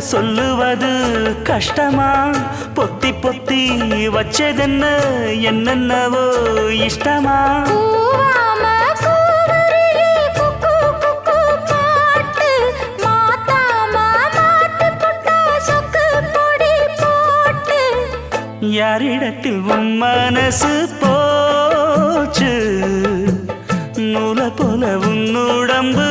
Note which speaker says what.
Speaker 1: சொல்லுவது கஷ்டமா பொத்தி பொத்தி வச்சதென்ன என்னென்னவோ இஷ்டமா யாரிடத்தில் உன் மனசு போச்சு நூலை போல உன் உடம்பு